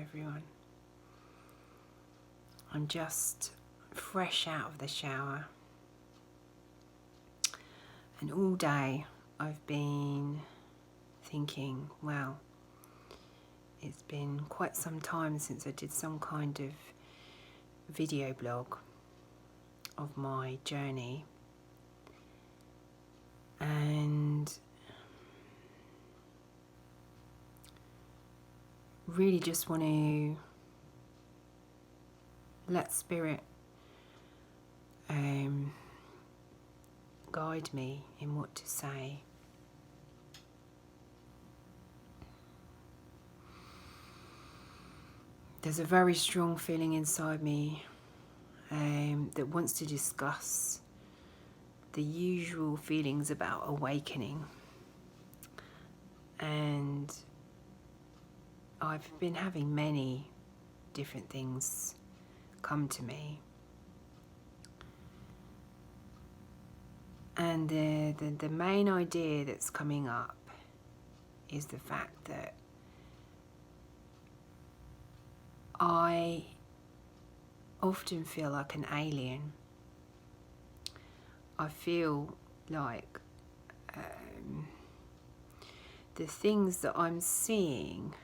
everyone. I'm just fresh out of the shower, and all day I've been thinking, well, it's been quite some time since I did some kind of video blog of my journey, and really just want to let Spirit guide me in what to say. There's a very strong feeling inside me that wants to discuss the usual feelings about awakening, and I've been having many different things come to me, and the main idea that's coming up is the fact that I often feel like an alien. I feel like the things that I'm seeing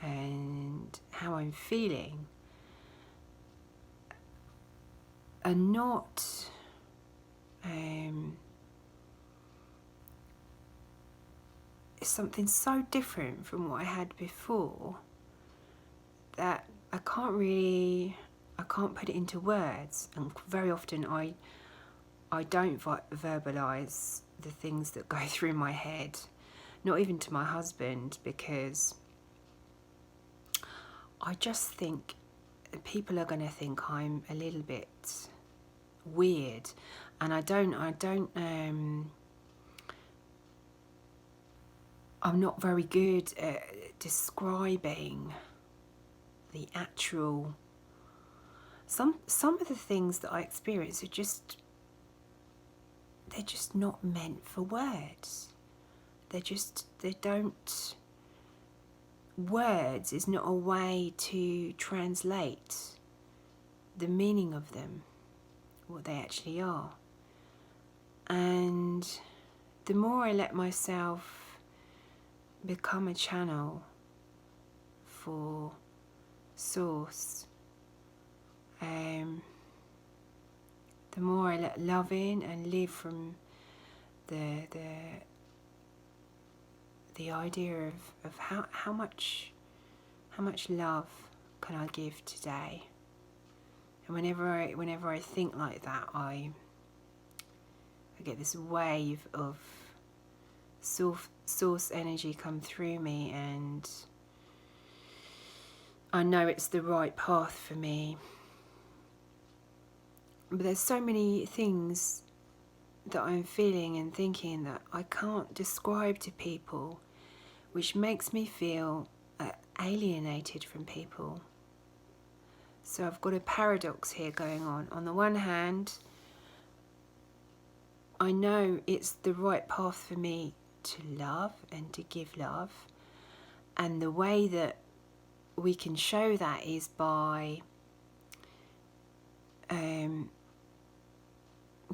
and how I'm feeling are not something so different from what I had before that I can't put it into words, and very often I don't verbalise the things that go through my head, not even to my husband, because I just think people are going to think I'm a little bit weird, and I'm not very good at describing the actual. Some of the things that I experience are they're just not meant for words. Words is not a way to translate the meaning of them, what they actually are. And the more I let myself become a channel for Source, the more I let love in and live from the idea of how much love can I give today. And whenever I think like that, I get this wave of source energy come through me, and I know it's the right path for me. But there's so many things that I'm feeling and thinking that I can't describe to people, which makes me feel alienated from people. So I've got a paradox here going on. On the one hand, I know it's the right path for me to love and to give love, and the way that we can show that is by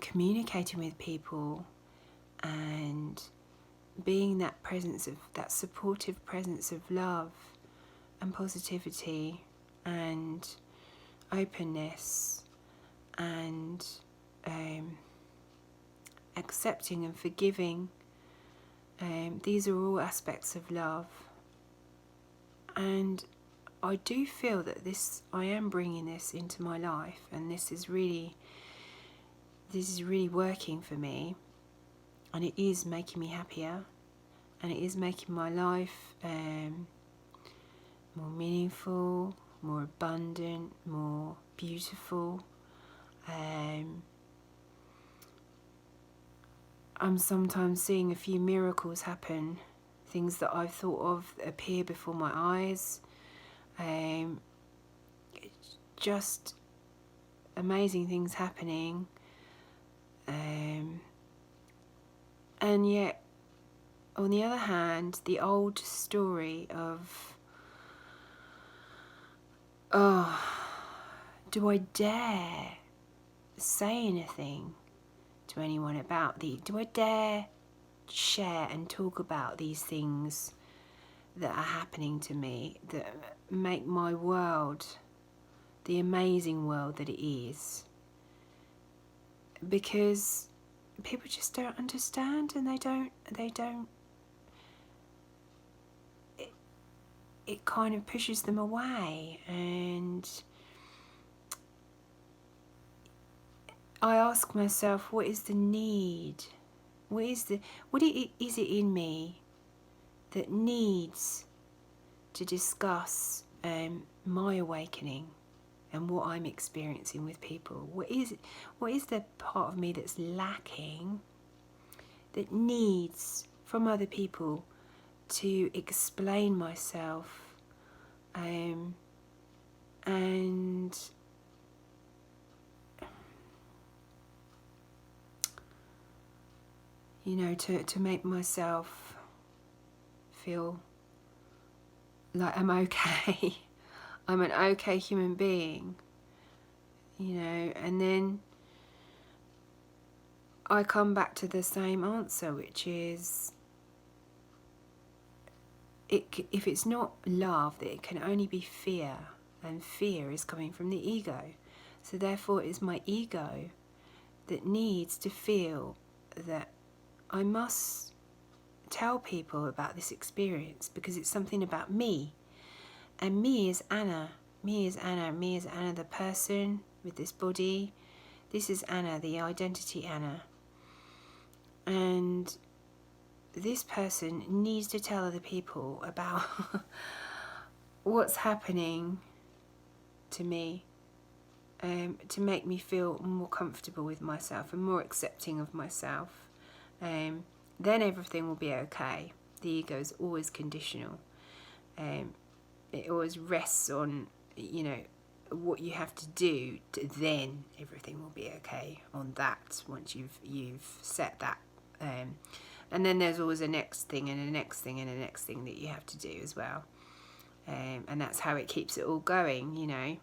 communicating with people and being that supportive presence of love and positivity and openness and accepting and forgiving. These are all aspects of love, and I do feel that I am bringing this into my life, and this is really working for me, and it is making me happier, and it is making my life more meaningful, more abundant, more beautiful. I'm sometimes seeing a few miracles happen, things that I've thought of appear before my eyes. Just amazing things happening, and yet on the other hand, the old story of oh, do I dare say anything to anyone about do I dare share and talk about these things that are happening to me, that make my world the amazing world that it is? Because people just don't understand, and they don't it kind of pushes them away. And I ask myself, what is the need? What is it in me that needs to discuss my awakening and what I'm experiencing with people? What is the part of me that's lacking, that needs from other people to explain myself, and to make myself feel like I'm okay. I'm an okay human being, and then I come back to the same answer, which is, if it's not love, that it can only be fear, and fear is coming from the ego. So therefore it's my ego that needs to feel that I must tell people about this experience, because it's something about me. And me is Anna. Me is Anna, the person with this body. This is Anna, the identity Anna. And this person needs to tell other people about what's happening to me, to make me feel more comfortable with myself and more accepting of myself. Then everything will be okay. The ego is always conditional. It always rests on, what you have to do then everything will be okay on that, once you've set that. And then there's always a next thing and a next thing and a next thing that you have to do as well. And that's how it keeps it all going,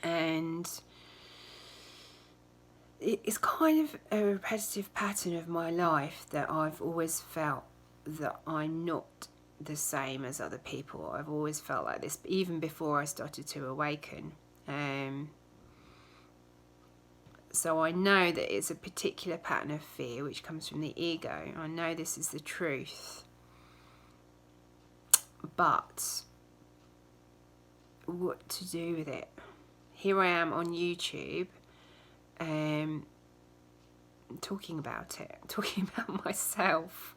And it's kind of a repetitive pattern of my life, that I've always felt that I'm not the same as other people. I've always felt like this, even before I started to awaken. So I know that it's a particular pattern of fear which comes from the ego. I know this is the truth. But what to do with it? Here I am on YouTube, talking about it, talking about myself,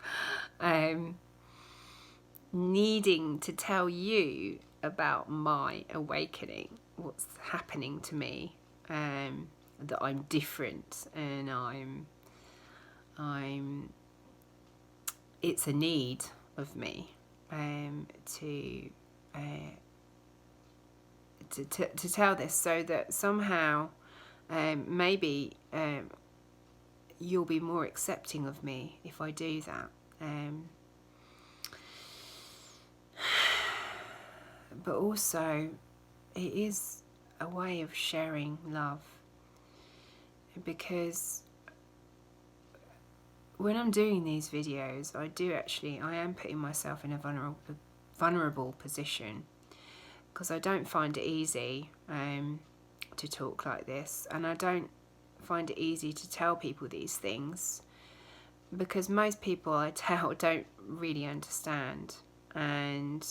needing to tell you about my awakening, what's happening to me, that I'm different, and it's a need of me, to tell this, so that somehow maybe you'll be more accepting of me if I do that. But also, it is a way of sharing love, because when I'm doing these videos, I am putting myself in a vulnerable position, because I don't find it easy to talk like this, and I don't find it easy to tell people these things, because most people I tell don't really understand, and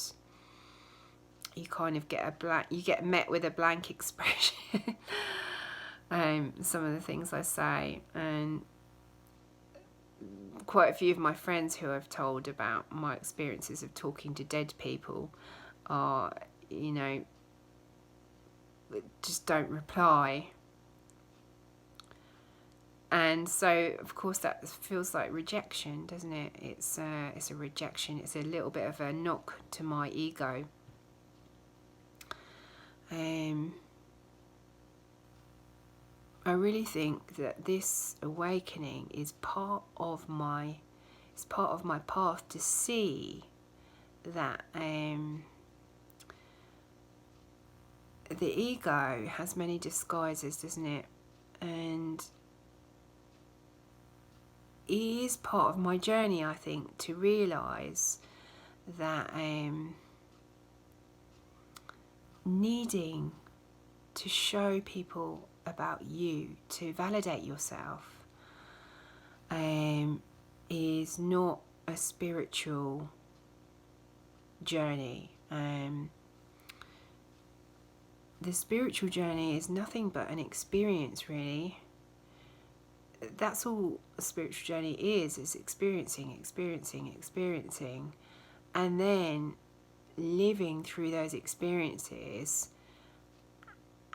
you kind of get met with a blank expression. Some of the things I say, and quite a few of my friends who I've told about my experiences of talking to dead people are, just don't reply. And so, of course, that feels like rejection, doesn't it? It's a rejection. It's a little bit of a knock to my ego. I really think that this awakening is part of my path to see that the ego has many disguises, doesn't it? And it is part of my journey, I think, to realise that needing to show people about you, to validate yourself, is not a spiritual journey. The spiritual journey is nothing but an experience, really. That's all a spiritual journey is experiencing, and then living through those experiences,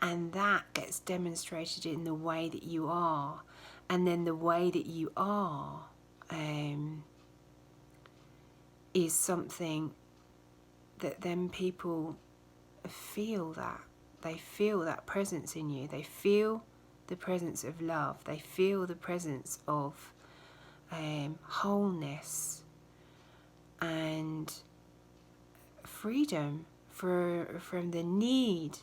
and that gets demonstrated in the way that you are, and then the way that you are is something that then people feel. That they feel that presence in you, they feel the presence of love, they feel the presence of wholeness and freedom from the need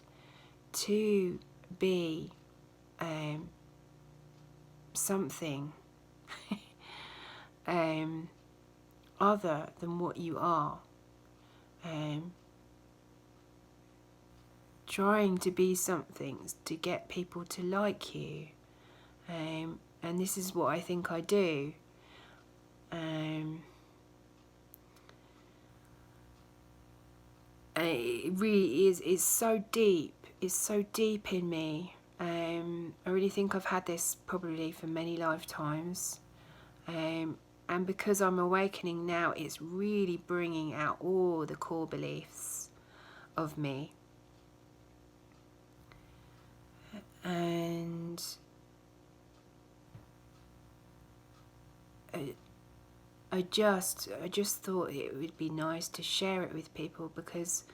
to be something other than what you are. Trying to be something to get people to like you, and this is what I think I do. It really is. It's so deep. It's so deep in me. I really think I've had this probably for many lifetimes. And because I'm awakening now, it's really bringing out all the core beliefs of me. And I just thought it would be nice to share it with people, because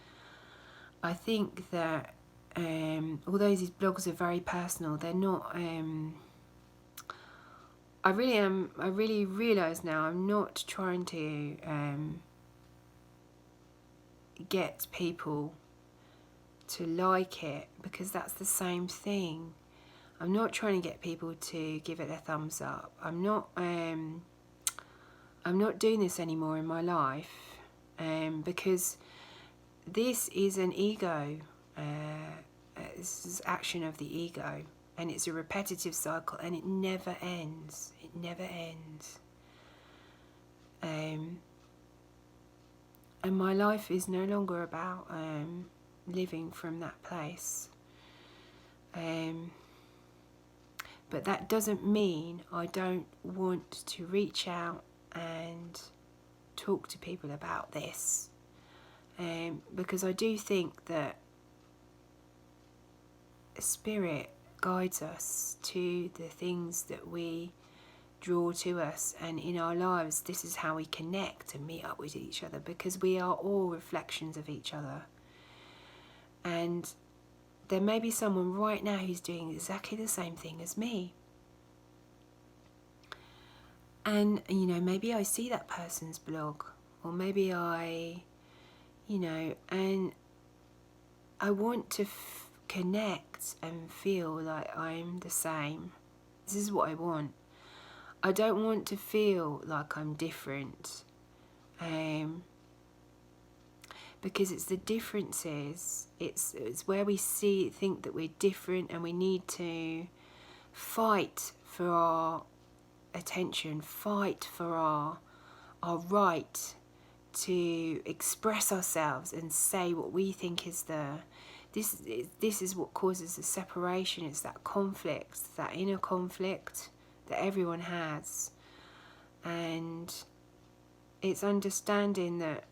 I think that although these blogs are very personal, they're not. I really realise now I'm not trying to get people to like it, because that's the same thing. I'm not trying to get people to give it a thumbs up. I'm not doing this anymore in my life, because this is an ego. This is action of the ego, and it's a repetitive cycle, and it never ends. It never ends. And my life is no longer about living from that place. But that doesn't mean I don't want to reach out and talk to people about this, because I do think that Spirit guides us to the things that we draw to us, and in our lives this is how we connect and meet up with each other, because we are all reflections of each other. And there may be someone right now who's doing exactly the same thing as me, and maybe I see that person's blog, or maybe I and I want to connect and feel like I'm the same. This is what I want. I don't want to feel like I'm different, because it's the differences. It's where we think that we're different, and we need to fight for our attention, fight for our right to express ourselves and say what we think is this is what causes the separation. It's that conflict, that inner conflict that everyone has, and it's understanding that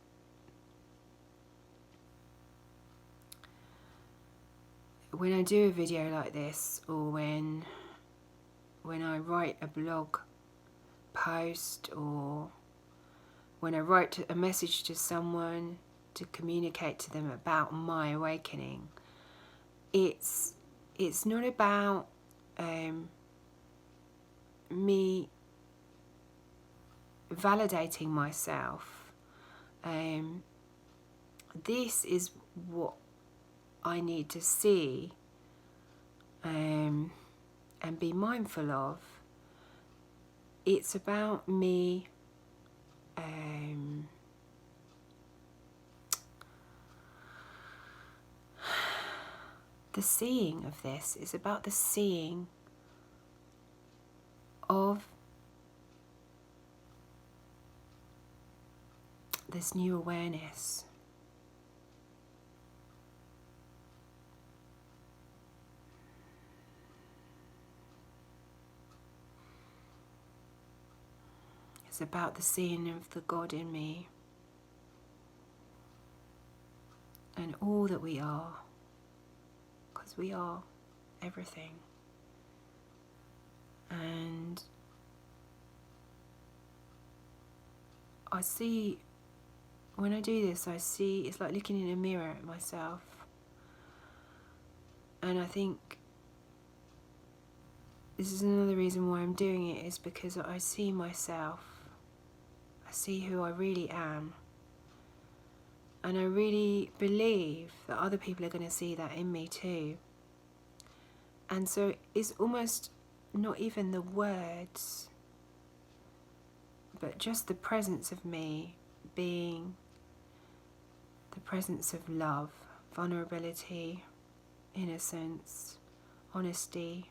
when I do a video like this, or when I write a blog post, or when I write a message to someone to communicate to them about my awakening, it's not about me validating myself. This is what I need to see and be mindful of. It's about me the seeing of this is about the seeing of this new awareness. It's about the seeing of the God in me and all that we are, because we are everything. And I see, when I do this, I see it's like looking in a mirror at myself. And I think this is another reason why I'm doing it, is because I see myself. I see who I really am. And I really believe that other people are going to see that in me too. And so it's almost not even the words, but just the presence of me being the presence of love, vulnerability, innocence, honesty,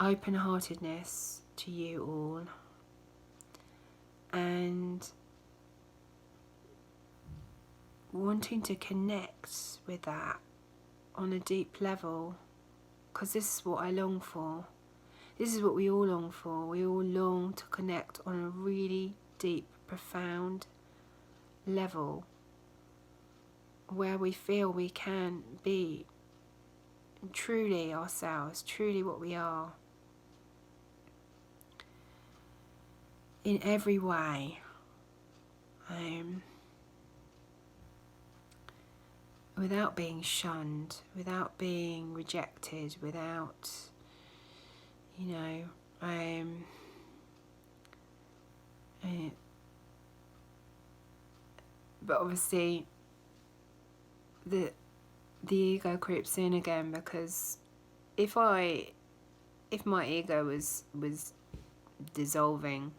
open-heartedness to you all, and wanting to connect with that on a deep level, because this is what I long for. This is what we all long for. We all long to connect on a really deep, profound level where we feel we can be truly ourselves, truly what we are, in every way. Without being shunned, without being rejected, without, but obviously the ego creeps in again, because if my ego was dissolving,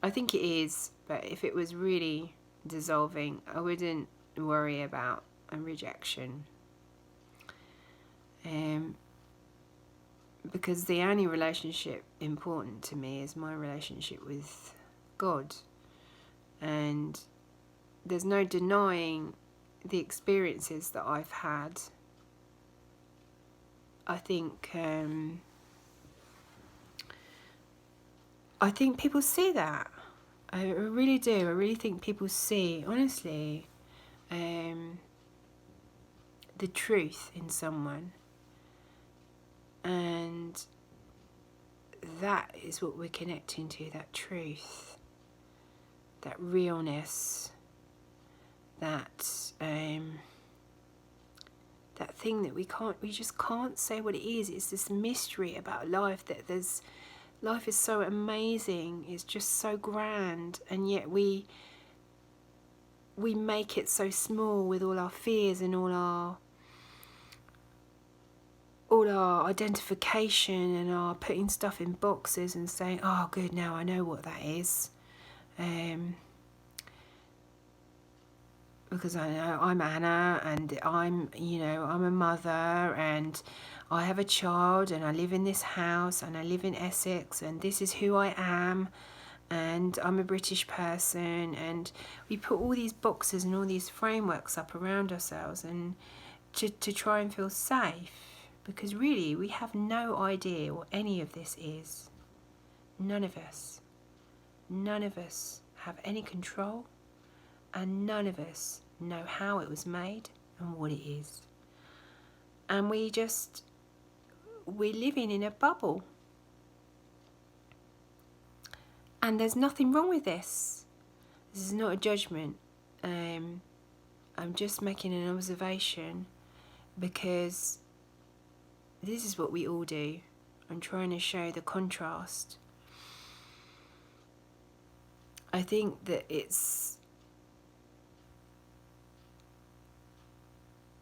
I think it is, but if it was really dissolving, I wouldn't worry about a rejection, because the only relationship important to me is my relationship with God, and there's no denying the experiences that I've had. I think people see that. I really do. I really think people see, honestly, the truth in someone, and that is what we're connecting to, that truth, that realness, that thing that we just can't say what it is. It's this mystery about life, that life is so amazing, it's just so grand, and yet we make it so small with all our fears and all our identification and our putting stuff in boxes and saying, oh good, now I know what that is, because I know I'm Anna, and I'm a mother, and I have a child, and I live in this house, and I live in Essex, and this is who I am, and I'm a British person, and we put all these boxes and all these frameworks up around ourselves, and to try and feel safe, because really we have no idea what any of this is. None of us have any control, and none of us know how it was made and what it is. And we're living in a bubble. And there's nothing wrong with this. This is not a judgment. I'm just making an observation, because this is what we all do. I'm trying to show the contrast. I think that it's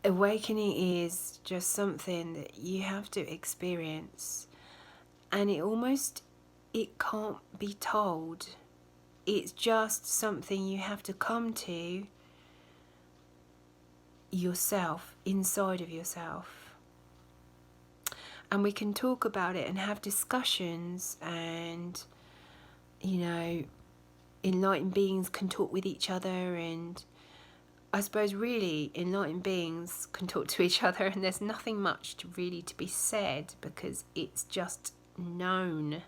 awakening is just something that you have to experience, and it can't be told. It's just something you have to come to yourself, inside of yourself. And we can talk about it and have discussions, and enlightened beings can talk with each other, and I suppose really enlightened beings can talk to each other, and there's nothing much to be said, because it's just known.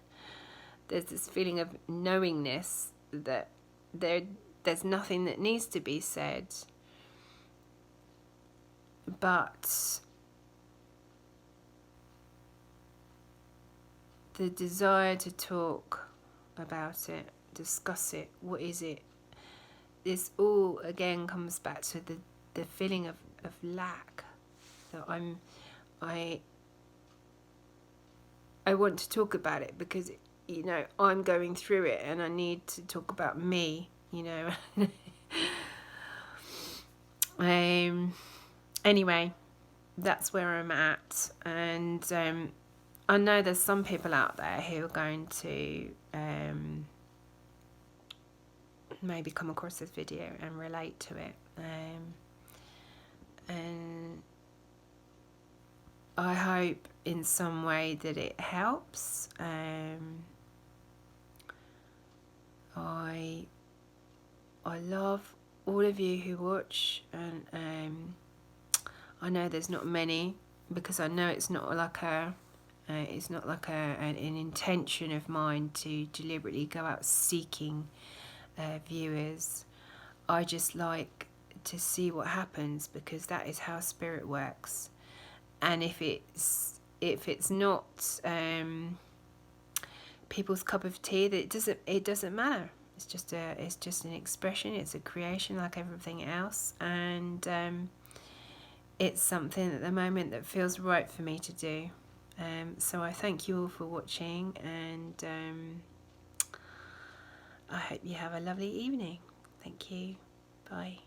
There's this feeling of knowingness that there's nothing that needs to be said. But the desire to talk about it, discuss it, what is it, this all again comes back to the feeling of lack, that I want to talk about it because I'm going through it, and I need to talk about me, Anyway, that's where I'm at, and I know there's some people out there who are going to maybe come across this video and relate to it, and I hope in some way that it helps. I love all of you who watch, and I know there's not many, because I know it's not like an intention of mine to deliberately go out seeking viewers. I just like to see what happens, because that is how spirit works. And if it's not people's cup of tea, that it doesn't matter. It's just an expression. It's a creation like everything else, and it's something at the moment that feels right for me to do. So I thank you all for watching, and I hope you have a lovely evening. Thank you. Bye.